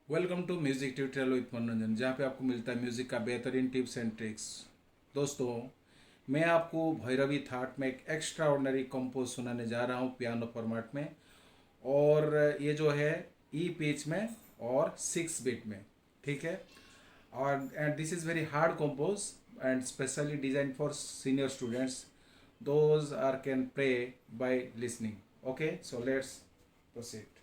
Welcome to music tutorial with Manoranjan, जहाँ पे आपको मिलता है म्यूज़िक का बेहतरीन टिप्स एंड ट्रिक्स। दोस्तों, मैं आपको भैरवी थाट में एक एक्स्ट्रा ऑर्डनरी कंपोज सुनाने जा रहा हूँ पियानो फॉर्मेट में। और ये जो है ई पिच में और 6 बीट में, ठीक है। और and this is very hard compose and specially design for senior students, those are can play by listening. Okay, so let's proceed.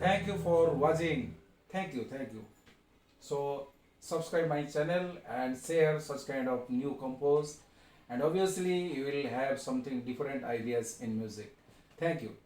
Thank you for watching. Thank you. So subscribe my channel and share such kind of new compose, and obviously you will have something different ideas in music. Thank you.